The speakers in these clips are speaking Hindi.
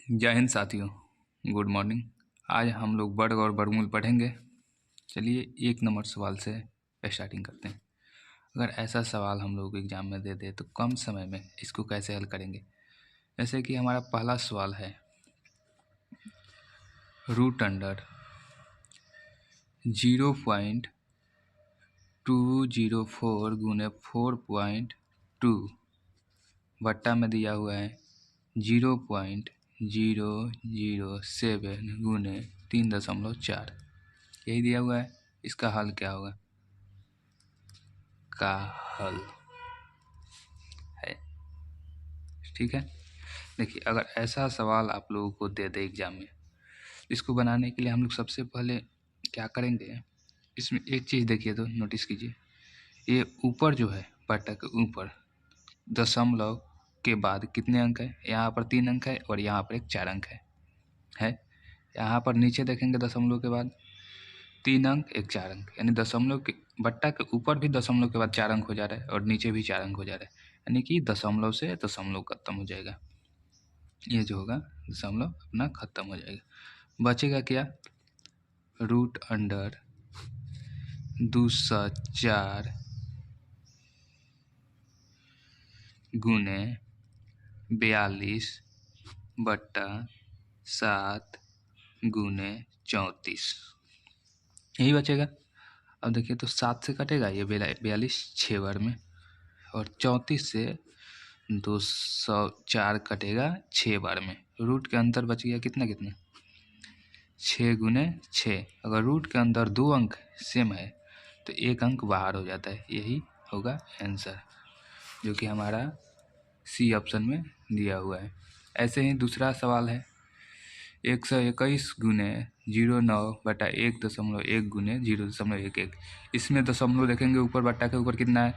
जय हिंद साथियों, गुड मॉर्निंग। आज हम लोग वर्ग और वर्गमूल पढ़ेंगे। चलिए 1 नंबर सवाल से स्टार्टिंग करते हैं। अगर ऐसा सवाल हम लोग एग्जाम में दे दे तो कम समय में इसको कैसे हल करेंगे। जैसे कि हमारा पहला सवाल है, रूट अंडर 0.204 गुने 4.2 बट्टा में दिया हुआ है 0.007 गुने 3.4, यही दिया हुआ है। इसका हल क्या होगा? का हल है, ठीक है। देखिए, अगर ऐसा सवाल आप लोगों को दे दे एग्जाम में, इसको बनाने के लिए हम लोग सबसे पहले क्या करेंगे, इसमें एक चीज़ देखिए तो नोटिस कीजिए, ये ऊपर जो है बट्टा के ऊपर दशमलव के बाद कितने अंक है? यहाँ पर 3 अंक है और यहाँ पर एक 4 अंक है। यहाँ पर नीचे देखेंगे दशमलव के बाद 3 अंक, एक 4 अंक, यानी दशमलव के बट्टा के ऊपर भी दशमलव के बाद 4 अंक हो जा रहा है और नीचे भी 4 अंक हो जा रहा है, यानी कि दशमलव से दशमलव खत्म हो जाएगा। ये जो होगा दशमलव अपना खत्म हो जाएगा। बचेगा क्या? रूट अंडर 204 गुने 42 बट्टा 7 गुने 34, यही बचेगा। अब देखिए तो 7 से कटेगा ये 42 6 बार में, और 34 से 204 कटेगा 6 बार में। रूट के अंदर बच गया कितना 6 गुने 6। अगर रूट के अंदर 2 अंक सेम है तो 1 अंक बाहर हो जाता है, यही होगा आंसर, जो कि हमारा सी ऑप्शन में दिया हुआ है। ऐसे ही दूसरा सवाल है 121 गुने 09 बटा 1.1 गुने 0.11। इसमें दशमलव देखेंगे ऊपर बट्टा के ऊपर कितना है,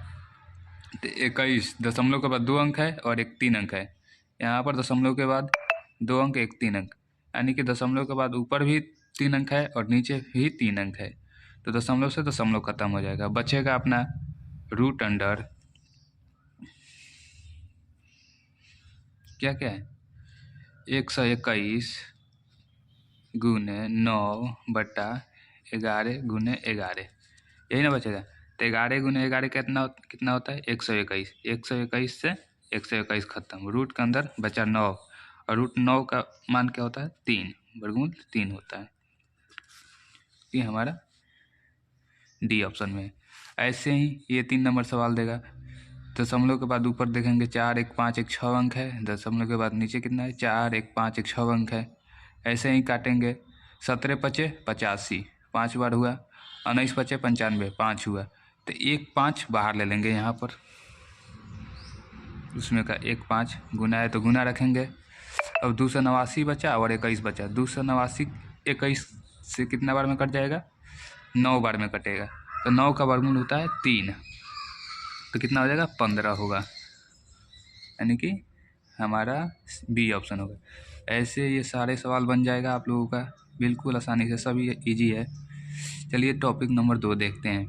तो 21 दशमलव के बाद 2 अंक है और एक 3 अंक है। यहाँ पर दशमलव के बाद 2 अंक एक 3 अंक, यानी कि दशमलव के बाद ऊपर भी 3 अंक है और नीचे भी 3 अंक है, तो दशमलव से दशमलव खत्म हो जाएगा। बचेगा अपना रूट अंडर क्या क्या है 121 गुने 9 बटा 11 गुने 11, यही ना बचेगा। तो 11 गुने 11 कितना होता है 121। 121 से 121 खत्म, रूट के अंदर बचा 9 और रूट 9 का मान क्या होता है 3, वर्गमूल 3 होता है। ये हमारा डी ऑप्शन में है। ऐसे ही ये 3 नंबर सवाल देगा, दशमलव के बाद ऊपर देखेंगे 4 1 5 1 6 अंक है, दशमलव के बाद नीचे कितना है 4 1 5 1 6 अंक है। ऐसे ही काटेंगे 17 पचे 85 5 बार हुआ, 19 पचे 95 5 हुआ, तो 1 5 बाहर ले लेंगे यहाँ पर, उसमें का 1 5 गुना है तो गुना रखेंगे। अब 289 बचा और 21 बचा, 289 21 से कितना बार में कट जाएगा 9 बार में कटेगा, तो 9 का वर्गमूल होता है 3, तो कितना हो जाएगा 15 होगा, यानी कि हमारा बी ऑप्शन होगा। ऐसे ये सारे सवाल बन जाएगा आप लोगों का बिल्कुल आसानी से, सब ये ईजी है। चलिए टॉपिक नंबर 2 देखते हैं।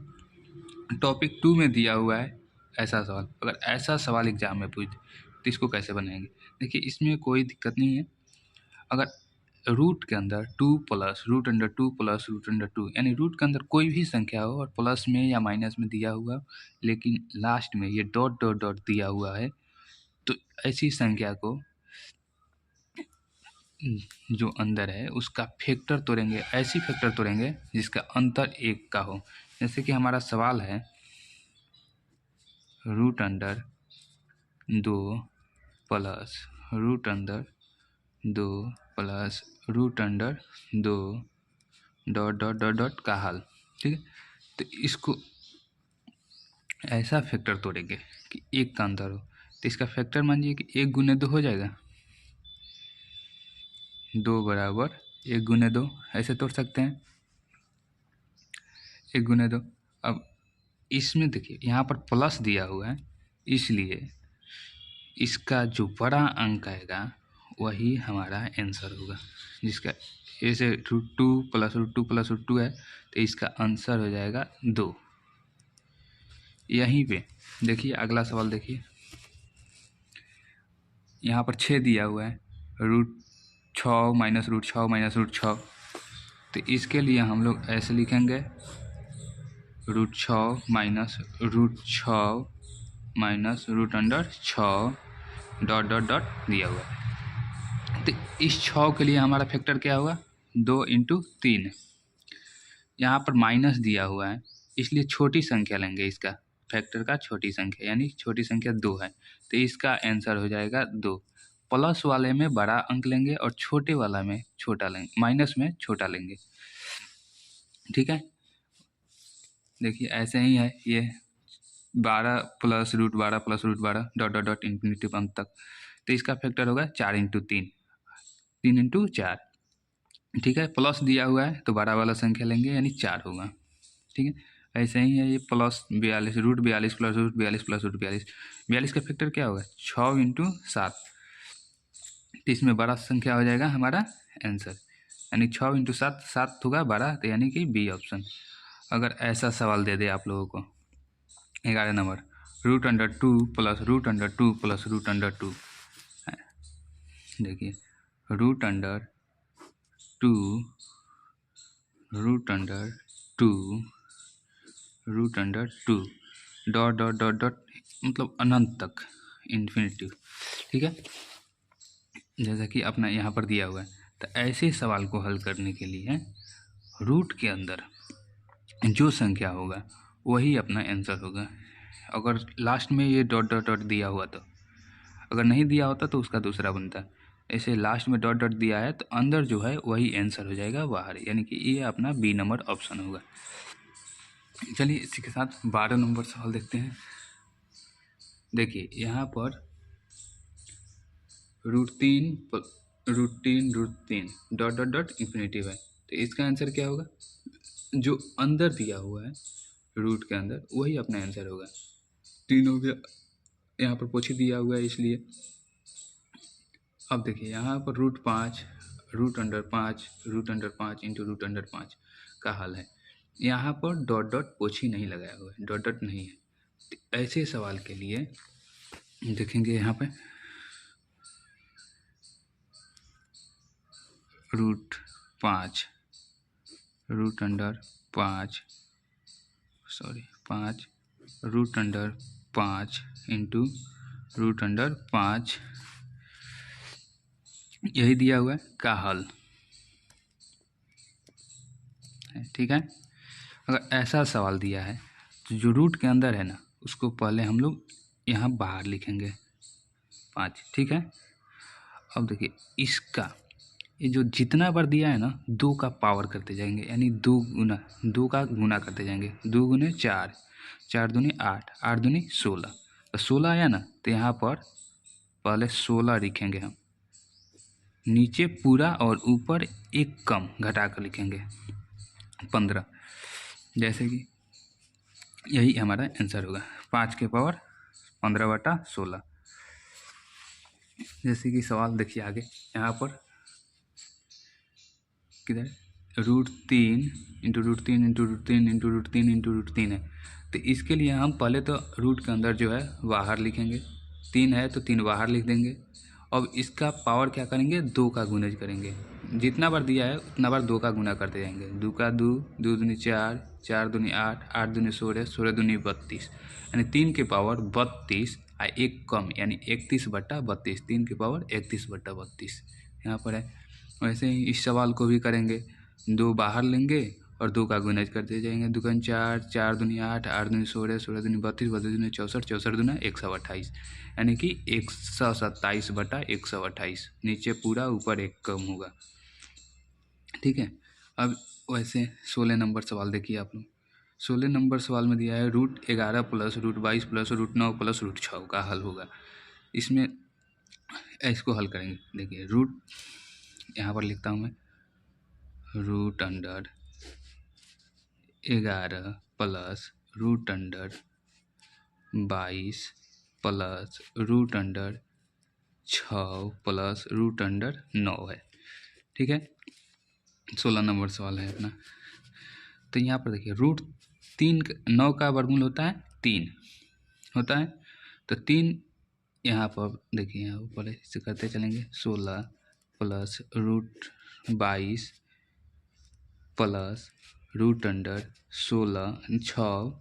टॉपिक 2 में दिया हुआ है ऐसा सवाल, अगर ऐसा सवाल एग्जाम में पूछ तो इसको कैसे बनाएंगे। देखिए इसमें कोई दिक्कत नहीं है। अगर रूट के अंदर 2 plus root under 2 plus root under 2, यानी रूट के अंदर कोई भी संख्या हो और प्लस में या माइनस में दिया हुआ, लेकिन लास्ट में ये डॉट डॉट डॉट दिया हुआ है, तो ऐसी संख्या को जो अंदर है उसका फैक्टर तोड़ेंगे, ऐसी फैक्टर तोड़ेंगे जिसका अंतर 1 का हो। जैसे कि हमारा सवाल है root under 2 plus root under 2 plus root under 2 dot dot dot dot का हल, ठीक है। तो इसको ऐसा फैक्टर तोड़ेंगे कि 1 का अंतर हो, तो इसका फैक्टर मानिए कि 1 गुने 2 हो जाएगा, 2 बराबर 1 गुने 2, ऐसे तोड़ सकते हैं 1 गुने 2। अब इसमें देखिए यहाँ पर प्लस दिया हुआ है, इसलिए इसका जो बड़ा अंक आएगा वही हमारा आंसर होगा, जिसका ऐसे root 2 plus root 2 plus root 2 है, तो इसका आंसर हो जाएगा 2। यहीं पे देखिए अगला सवाल देखिए, यहाँ पर 6 दिया हुआ है, root 6 minus root 6 minus root 6। तो इसके लिए हम लोग ऐसे लिखेंगे root 6 minus root 6 minus root under 6 dot dot dot दिया हुआ है। तो इस 6 के लिए हमारा फैक्टर क्या होगा 2 इंटू 3। यहाँ पर माइनस दिया हुआ है इसलिए छोटी संख्या लेंगे, इसका फैक्टर का छोटी संख्या यानी छोटी संख्या 2 है तो इसका आंसर हो जाएगा 2। प्लस वाले में बड़ा अंक लेंगे और छोटे वाला में छोटा लेंगे, माइनस में छोटा लेंगे। ठीक है, देखिए ऐसे ही है ये 12 plus root 12 plus root 12 dot dot dot infinity अंत तक। तो इसका फैक्टर होगा 4 इंटू 3, 3 इंटू 4। ठीक है, प्लस दिया हुआ है तो बड़ा वाला संख्या लेंगे यानी 4 होगा। ठीक है, ऐसे ही है ये plus 42 root 42 plus root 42 plus root 42। 42 का फैक्टर क्या होगा 6 इंटू 7। तो इसमें बड़ा संख्या हो जाएगा हमारा आंसर यानी 6 इंटू 7, 7 होगा 12 तो यानी कि बी ऑप्शन। अगर ऐसा सवाल दे दे आप लोगों को 11 number root under 2 plus root under 2 plus root under 2। देखिए root under 2 root under 2 root under 2 dot dot dot dot मतलब अनंत तक इन्फिनिटी। ठीक है, जैसा कि अपना यहाँ पर दिया हुआ है। तो ऐसे सवाल को हल करने के लिए रूट के अंदर जो संख्या होगा वही अपना आंसर होगा। अगर लास्ट में ये डॉट डॉट डॉट दिया हुआ तो, अगर नहीं दिया होता तो उसका दूसरा बनता। ऐसे लास्ट में डॉट डॉट दिया है तो अंदर जो है वही आंसर हो जाएगा बाहर, यानी कि ये अपना बी नंबर ऑप्शन होगा। चलिए इसी के साथ 12 नंबर सवाल देखते हैं। देखिए यहाँ पर root 3 dot dot dot infinitive है तो इसका आंसर क्या होगा जो अंदर दिया हुआ है रूट के अंदर वही अपना आंसर होगा। 3 हो गया, यहाँ पर पोछी दिया हुआ है इसलिए। अब देखिए यहाँ पर root 5 root under 5 into root under 5 का हल है। यहाँ पर डॉट डॉट पोछी नहीं लगाया हुआ है, डॉट डॉट नहीं है। तो ऐसे सवाल के लिए देखेंगे यहाँ पे root 5 root under 5 root under 5 into root under 5 यही दिया हुआ है का हल। ठीक है, अगर ऐसा सवाल दिया है तो जो रूट के अंदर है ना उसको पहले हम लोग यहाँ बाहर लिखेंगे 5। ठीक है, अब देखिए इसका ये जो जितना बार दिया है ना 2 का पावर करते जाएंगे यानी 2 का गुना करते जाएंगे। 2 गुने 4, 4 दूनी 8, 8 दूनी 16। तो 16 आया ना तो यहाँ पर पहले 16 लिखेंगे हम, नीचे पूरा और ऊपर एक कम घटा कर लिखेंगे 15। जैसे कि यही हमारा आंसर होगा 5 के पावर 15/16। जैसे कि सवाल देखिए आगे यहाँ पर किधर root 3 into root 3 into root 3 into root 3 into root 3 है। तो इसके लिए हम पहले तो रूट के अंदर जो है बाहर लिखेंगे, 3 है तो 3 बाहर लिख देंगे। अब इसका पावर क्या करेंगे 2 का गुणज करेंगे, जितना बार दिया है उतना बार 2 का गुना करते जाएंगे। 2 का 2, 2 दूनी 4, 4 दूनी 8, 8 दूनी 16, 16 दूनी 32 यानी 3 के पावर 32 और एक कम यानी 31/32, 3 के पावर 31/32 यहाँ पर है। वैसे ही इस सवाल को भी करेंगे, 2 बाहर लेंगे और 2 का गुणज करते जाएंगे। 2 दूनी 4, 4 दूनी 8, 8 दूनी 16, 16 दूनी 32, 32 दूनी 64, 64 दूना 128 यानी कि 127/128। नीचे पूरा ऊपर एक कम होगा। ठीक है, अब वैसे 16 नंबर सवाल देखिए आप लोग। 16 नंबर सवाल में दिया है root 11 plus root 22 plus root 9 plus root 6 का हल होगा। इसमें इसको हल करेंगे। देखिए रूट यहाँ पर लिखता हूँ मैं root under 11 plus root under 22 plus root under 6 plus root under 9 है। ठीक है, 16 नंबर सवाल है अपना। तो यहाँ पर देखिए रूट 9 का वर्गमूल होता है 3 होता है। तो 3 यहाँ पर देखिए यहाँ पर इसे करते चलेंगे 16 प्लस √22 प्लस √16 6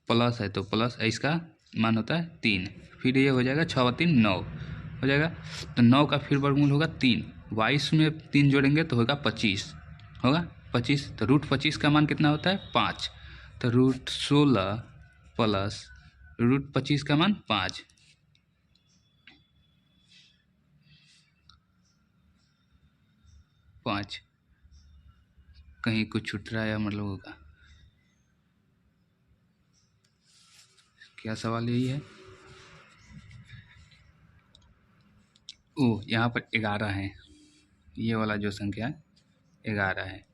प्लस है तो प्लस इसका मान होता है 3, फिर ये हो जाएगा 6 और 3 9 हो जाएगा। तो 9 का फिर वर्गमूल होगा 3, 22 में 3 जोड़ेंगे तो होगा 25, होगा 25। तो √25 का मान कितना होता है 5, तो √16 प्लस √25 का मान 5, कहीं कुछ छूट रहा है हम लोगों का, क्या सवाल यही है। ओ यहाँ पर 11 है, ये वाला जो संख्या 11 है,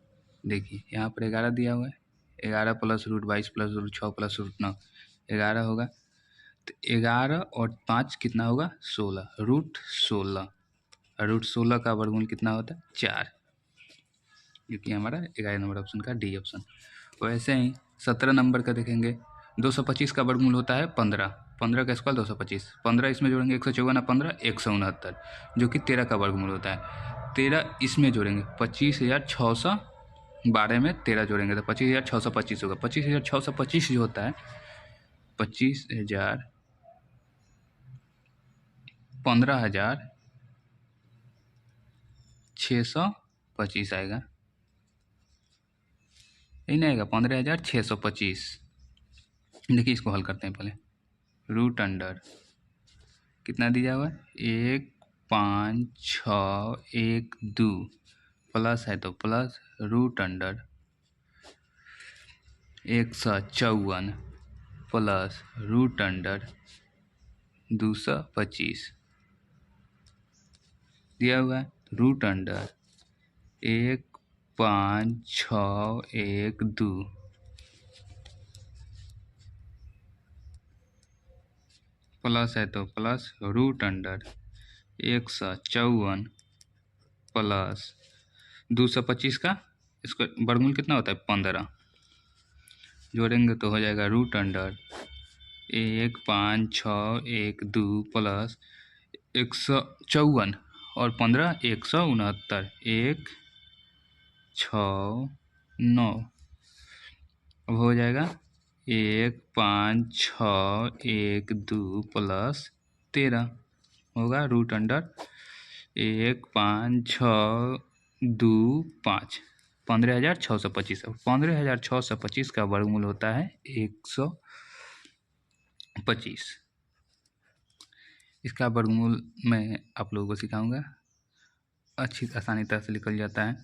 देखिए यहाँ पर 11 दिया हुआ है, 11 प्लस √22 प्लस √6 प्लस √9 11 होगा। तो 11 और 5 कितना होगा 16, √16, √16 का वर्गमूल कितना होता है 4, जो कि हमारा 11 नंबर ऑप्शन का डी ऑप्शन। वैसे ही 17 नंबर का देखेंगे, 225 का वर्गमूल होता है 15, 15 का स्क्वायर 225, 15 इसमें जोड़ेंगे 154 15 169, जो कि 13 का वर्गमूल होता है। 13 इसमें जोड़ेंगे 25,612 में 13 जोड़ेंगे तो 25,625 होगा। 25,625 जो होता है 15,625 आएगा, यही नहीं आएगा 15,625। देखिए इसको हल करते हैं पहले। रूट अंडर कितना दिया हुआ है 1 5 6 1 2 प्लस है तो plus root under 154 plus root under 225 दिया हुआ है। रूट अंडर 1 5 6 1 2 प्लस है तो प्लस रूट अंडर 154 प्लस 225 का इसका वर्गमूल कितना होता है 15, जोड़ेंगे तो हो जाएगा रूट अंडर 1 5 6 1 2 प्लस 154 और 15 169 1 6 9, अब हो जाएगा 1 5 6 1 2 प्लस 13 होगा रूट अंडर 1 5 6 2 5 15,625। 15,625 का वर्गमूल होता है 125। इसका वर्गमूल मैं आप लोगों को सिखाऊंगा, अच्छी आसानी तरह से निकल जाता है।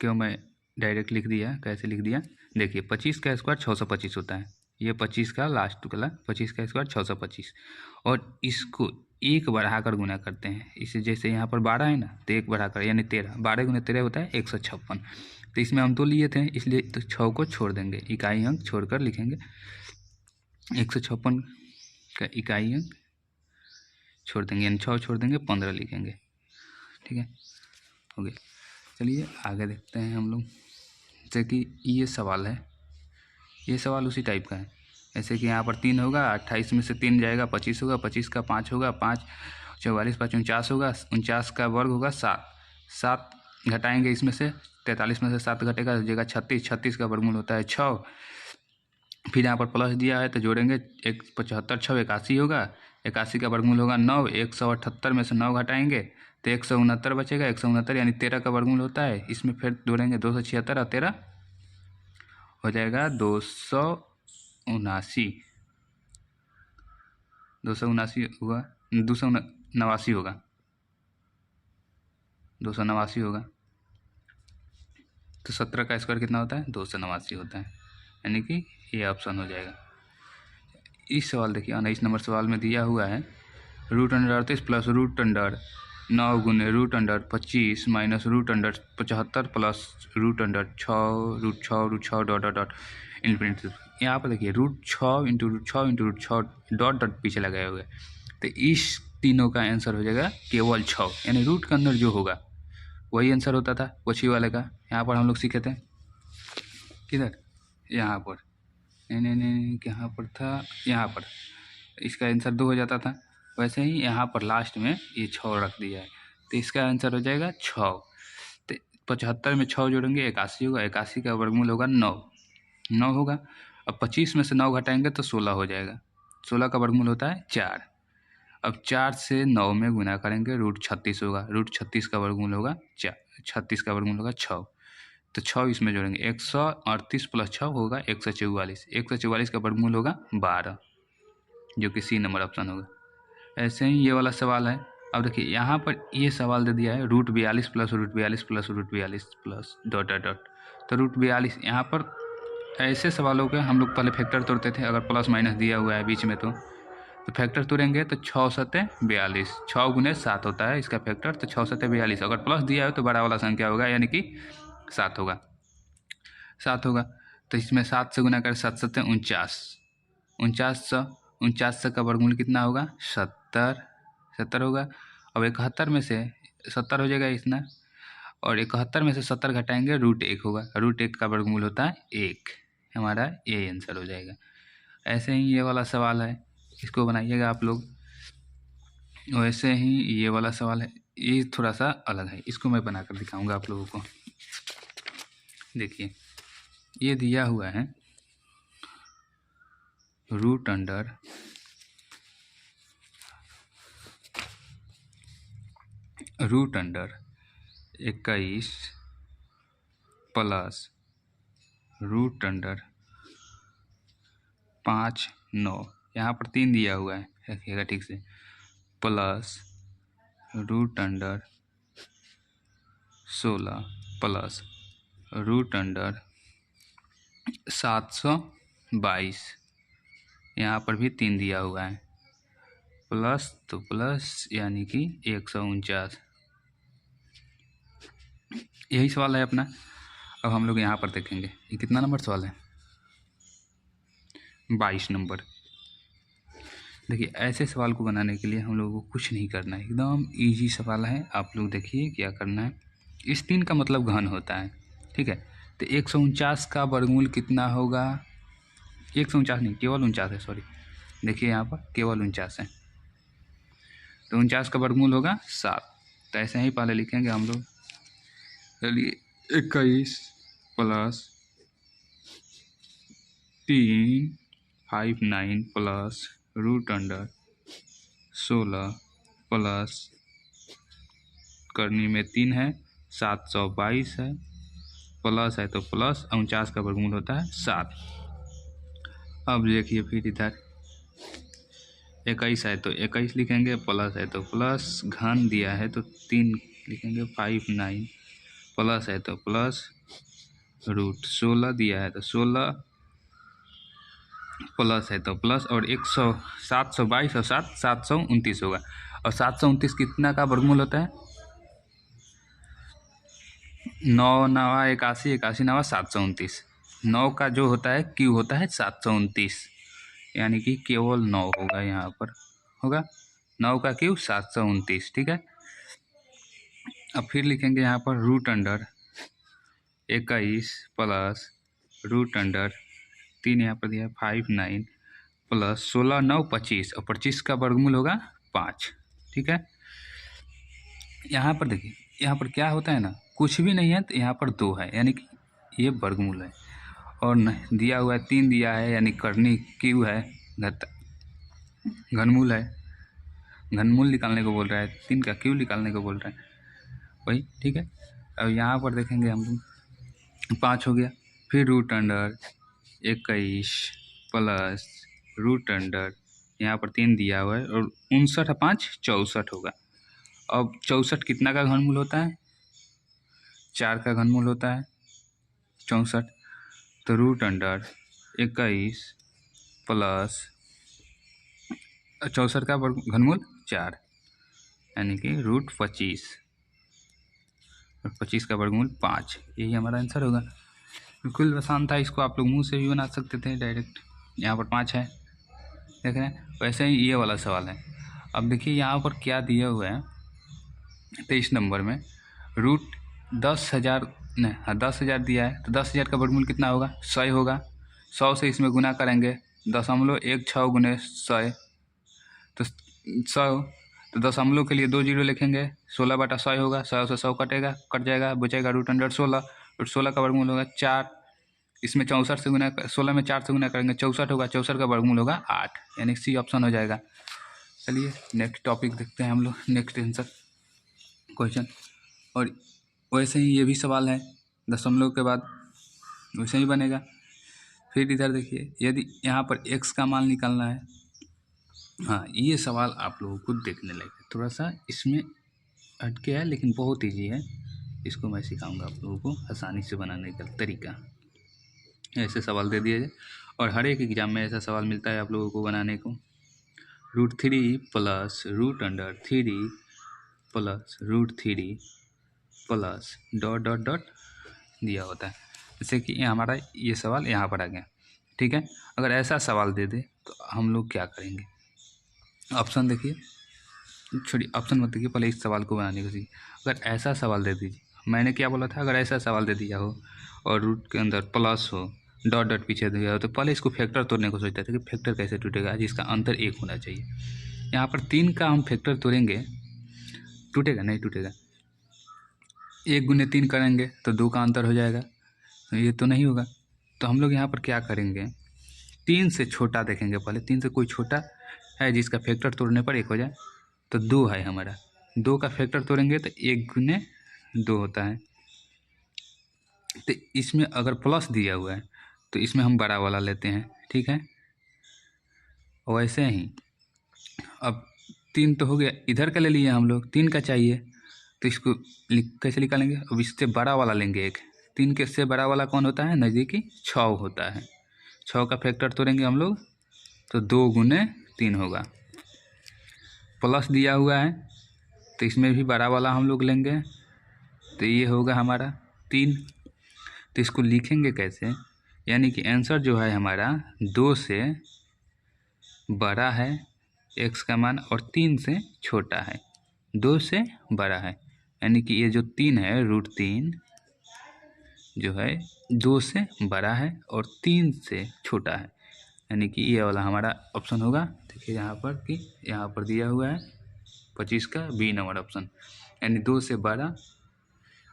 क्यों मैं डायरेक्ट लिख दिया, कैसे लिख दिया देखिए। 25 का स्क्वायर 625 होता है, ये 25 का लास्ट वाला 25 का स्क्वायर 625, और इसको एक बढ़ाकर गुना करते हैं। इसे जैसे यहाँ पर 12 है ना तो एक बढ़ाकर यानी 13, 12 गुना 13 होता है 156। तो इसमें हम तो लिए थे इसलिए तो 6 को छोड़ देंगे, इकाई अंक छोड़कर लिखेंगे 156 का इकाई अंक छोड़ देंगे, यानी 6 छोड़ देंगे 15 लिखेंगे, ठीक है हो गया। चलिए आगे देखते हैं हम लोग। जैसे कि ये सवाल है, ये सवाल उसी टाइप का है। जैसे कि यहाँ पर 3 होगा, 28 में से 3 जाएगा 25 होगा, 25 का 5 होगा 5, 44 5 49 होगा, 49 का वर्ग होगा 7, 7 घटाएंगे इसमें से 43 में से 7 घटेगा हो जाएगा 36, 36 का वर्गमूल होता है 6। फिर यहाँ पर प्लस दिया है तो जोड़ेंगे 75 6 81 होगा, 81 का वर्गमूल होगा 9, 178 में से 9 घटाएंगे तो 169 बचेगा, 169 यानी 13 का वर्गमूल होता है। इसमें फिर जोड़ेंगे 276 और 13 हो जाएगा 279, 279 होगा, 289 होगा, 289 होगा। तो 17 का स्क्वायर कितना होता है 289 होता है, यानी कि ये ऑप्शन हो जाएगा। इस सवाल देखिए 19 नंबर सवाल में दिया हुआ है root under 38 plus root under 9 गुने root under 25 minus root under 75 plus root under 6 dot dot dot infinity. यहाँ पर देखिए √6 इंटू √6 इंटू √6 डॉट डॉट पीछे लगाए हुए, तो इस तीनों का आंसर हो जाएगा केवल 6, यानी रूट के अंदर जो होगा वही आंसर होता था पोछी वाले का। यहाँ पर हम लोग सीखे थे किधर, यहाँ पर नहीं कहाँ पर था, यहाँ पर इसका आंसर 2 हो जाता था। वैसे ही यहाँ पर लास्ट में ये 6 रख दिया है तो इसका आंसर हो जाएगा 6। तो 75 में 6 जोड़ेंगे 81 होगा, 81 का वर्गमूल होगा 9 होगा। अब 25 में से 9 घटाएंगे तो 16 हो जाएगा। 16 का वर्गमूल होता है 4। अब 4 से 9 में गुना करेंगे √36 होगा। √36 का वर्गमूल होगा 4, 36 का वर्गमूल होगा 6। तो 6 इसमें जोड़ेंगे 138 + 6 होगा 144। 144 का वर्गमूल होगा 12, जो कि सी नंबर ऑप्शन होगा। ऐसे ही ये वाला सवाल है। अब देखिए यहाँ पर ये सवाल दे दिया है √42 + √42 + √42 प्लस ... तो √42 यहाँ पर ऐसे सवालों के हम लोग पहले फैक्टर तोड़ते थे। अगर प्लस माइनस दिया हुआ है बीच में तो फैक्टर तोड़ेंगे तो 6 × 7 = 42, 6 × 7 होता है इसका फैक्टर। तो 6 × 7 = 42। अगर प्लस दिया है तो बड़ा वाला संख्या होगा, यानी कि 7 होगा। 7 होगा तो इसमें 7 से गुना कर 7 × 7 = 49। 49 का वर्गमूल कितना होगा 70 होगा। अब 71 में से 70 हो जाएगा इतना, और 71 में से 70 घटाएंगे √1 होगा। √1 का वर्गमूल होता है 1। हमारा ये आंसर हो जाएगा। ऐसे ही ये वाला सवाल है, इसको बनाइएगा आप लोग। वैसे ही ये वाला सवाल है, ये थोड़ा सा अलग है, इसको मैं बनाकर दिखाऊंगा आप लोगों को। देखिए ये दिया हुआ है √21 प्लस √5 9, यहाँ पर 3 दिया हुआ है, रखिएगा ठीक से, प्लस √16 प्लस √722, यहाँ पर भी 3 दिया हुआ है, प्लस तो प्लस यानी कि 149। यही सवाल है अपना। अब हम लोग यहाँ पर देखेंगे ये कितना नंबर सवाल है, 22 नंबर। देखिए ऐसे सवाल को बनाने के लिए हम लोगों को कुछ नहीं करना है, एकदम इजी सवाल है। आप लोग देखिए क्या करना है। इस 3 का मतलब घन होता है, ठीक है। तो 149 का वर्गमूल कितना होगा, 149 नहीं केवल 49 है, सॉरी। देखिए यहाँ पर केवल 49 है, तो 49 का वर्गमूल होगा 7। तो ऐसे ही पहले लिखेंगे हम लोग। चलिए 21 प्लस 359 प्लस √16 प्लस करनी में 3 है 722 है, प्लस है तो प्लस 49 का वर्गमूल होता है 7। अब देखिए फिर इधर 21 है तो 21 लिखेंगे, प्लस है तो प्लस, घन दिया है तो 3 लिखेंगे, 59 प्लस है तो प्लस, √16 दिया है तो 16 प्लस है तो प्लस, और 722 और 729 होगा। और 729 कितना का वर्गमूल होता है, 9 9 81, 81 9 729। 9 का जो होता है क्यू होता है 729, यानी कि केवल 9 होगा, यहाँ पर होगा 9 का क्यू 729, ठीक है। अब फिर लिखेंगे यहाँ पर √21 प्लस √3 यहाँ पर दिया है 59 प्लस 16 9 25, और 25 का वर्गमूल होगा 5, ठीक है। यहाँ पर देखिए यहाँ पर क्या होता है ना, कुछ भी नहीं है तो यहाँ पर 2 है, यानी कि ये वर्गमूल है। और दिया हुआ है 3 दिया है, यानी करनी क्यू है, घनमूल है, घनमूल निकालने को बोल रहा है, 3 का क्यू निकालने को बोल रहा है, वही, ठीक है। अब यहाँ पर देखेंगे हम लोग 5 हो गया, फिर √21 प्लस √, यहाँ पर 3 दिया हुआ है, और 59 5 64 होगा। अब 64 कितना का घनमूल होता है, 4 का घनमूल होता है 64। तो √21 प्लस 64 का घनमूल 4, यानी कि √25, और 25 का वर्गमूल 5। यही हमारा आंसर होगा। बिल्कुल आसान था, इसको आप लोग मुंह से भी बना सकते थे डायरेक्ट। यहाँ पर 5 है, देख रहे हैं। वैसे ही ये वाला सवाल है। अब देखिए यहाँ पर क्या दिया हुआ है 23 नंबर में, √10,000 नहीं, हाँ 10,000 दिया है, तो 10,000 का वर्गमूल कितना होगा, 100 होगा। 100 से इसमें गुना करेंगे 0.16 × 100, तो 100, तो दशमलव के लिए 2 जीरो लिखेंगे, 16/100 होगा, 100 से 100 कटेगा, कट जाएगा, बचेगा √16। √16 का वर्गमूल होगा 4। इसमें 64 से गुना, 16 में 4 से गुना करेंगे 64 होगा, 64 का वर्गमूल होगा 8, यानी सी ऑप्शन हो जाएगा। चलिए नेक्स्ट टॉपिक देखते हैं हम लोग, नेक्स्ट आंसर क्वेश्चन। और वैसे ही ये भी सवाल है, दशमलव के बाद वैसे ही बनेगा। फिर इधर देखिए, यदि यहाँ पर x का मान निकालना है, हाँ ये सवाल आप लोगों को देखने लगे, थोड़ा सा इसमें हटके है लेकिन बहुत ईजी है, इसको मैं सिखाऊंगा आप लोगों को आसानी से बनाने का तरीका। ऐसे सवाल दे दिए जाए और हर एक एग्जाम में ऐसा सवाल मिलता है आप लोगों को बनाने को। √3 plus √3 plus √3 plus dot dot dot दिया होता है, जैसे कि हमारा ये सवाल यहाँ पर आ गया, ठीक है। अगर ऐसा सवाल दे दे तो हम लोग क्या करेंगे, ऑप्शन देखिए, छोड़िए ऑप्शन मत देखिए, पहले इस सवाल को बनाने को सीखिए। अगर ऐसा सवाल दे दीजिए, मैंने क्या बोला था, अगर ऐसा सवाल दे दिया हो और रूट के अंदर प्लस हो, डॉट डॉट पीछे दिया हो, तो पहले इसको फैक्टर तोड़ने को सोचते थे कि फैक्टर कैसे टूटेगा, जिसका अंतर 1 होना चाहिए। यहाँ पर 3 का हम फैक्टर तोड़ेंगे, टूटेगा नहीं, टूटेगा। 1 × 3 करेंगे तो 2 का अंतर हो जाएगा, तो ये तो नहीं होगा। तो हम लोग यहाँ पर क्या करेंगे, 3 से छोटा देखेंगे, पहले 3 से कोई छोटा है जिसका फैक्टर तोड़ने पर 1 हो जाए, तो 2 है हमारा, 2 का फैक्टर तोड़ेंगे तो 1 × 2 होता है। तो इसमें अगर प्लस दिया हुआ है तो इसमें हम बड़ा वाला लेते हैं, ठीक है। वैसे ही अब 3 तो हो गया, इधर का ले लिए हम लोग, 3 का चाहिए, तो इसको कैसे निकालेंगे, अब इससे बड़ा वाला लेंगे एक, 3 के से बड़ा वाला कौन होता है, नज़दीकी 6 होता है। 6 का फैक्टर तोड़ेंगे हम लोग तो 2 × 3 होगा। प्लस दिया हुआ है तो इसमें भी बड़ा वाला हम लोग लेंगे, तो ये होगा हमारा 3। तो इसको लिखेंगे कैसे, यानी कि आंसर जो है हमारा 2 से बड़ा है x का मान और 3 से छोटा है, 2 से बड़ा है, यानी कि ये जो 3 है √3 जो है 2 से बड़ा है और 3 से छोटा है, यानी कि ये वाला हमारा ऑप्शन होगा। देखिए यहाँ पर कि यहाँ पर दिया हुआ है 25 का बी नंबर ऑप्शन, यानी 2 से बड़ा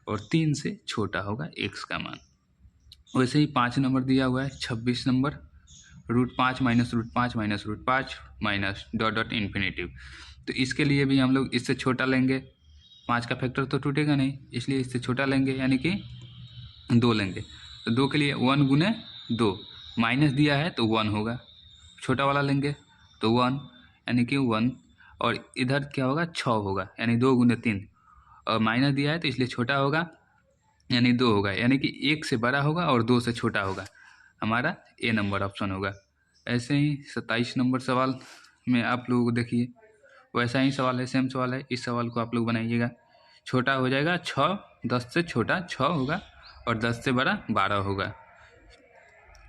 और 3 से छोटा होगा x का मान। वैसे ही 5 नंबर दिया हुआ है, 26 number, √5 minus √5 minus √5 minus dot dot infinitive. तो इसके लिए भी हम लोग इससे छोटा लेंगे, 5 का फैक्टर तो टूटेगा नहीं, इसलिए इससे छोटा लेंगे, यानी कि 2 लेंगे। तो 2 के लिए 1 × 2, माइनस दिया है तो 1 होगा, छोटा वाला लेंगे तो 1, यानी कि 1, और इधर क्या होगा 6 होगा, यानी 2 × 3, और माइनस दिया है तो इसलिए छोटा होगा, यानी 2 होगा, यानी कि 1 से बड़ा होगा और 2 से छोटा होगा, हमारा ए नंबर ऑप्शन होगा। ऐसे ही 27 नंबर सवाल में आप लोगों को देखिए, वैसा ही सवाल है, सेम सवाल है, इस सवाल को आप लोग बनाइएगा। छोटा हो जाएगा 6, 10 से छोटा 6 होगा और 10 से बड़ा 12 होगा।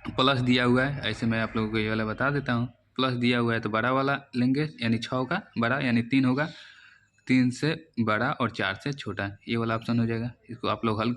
प्लस दिया हुआ है, ऐसे मैं आप लोगों को ये वाला बता देता हूँ, प्लस दिया हुआ है तो बड़ा वाला लेंगे, यानी 6 का बड़ा, यानी 3 होगा, 3 से बड़ा और 4 से छोटा, ये वाला ऑप्शन हो जाएगा। इसको आप लोग हल कर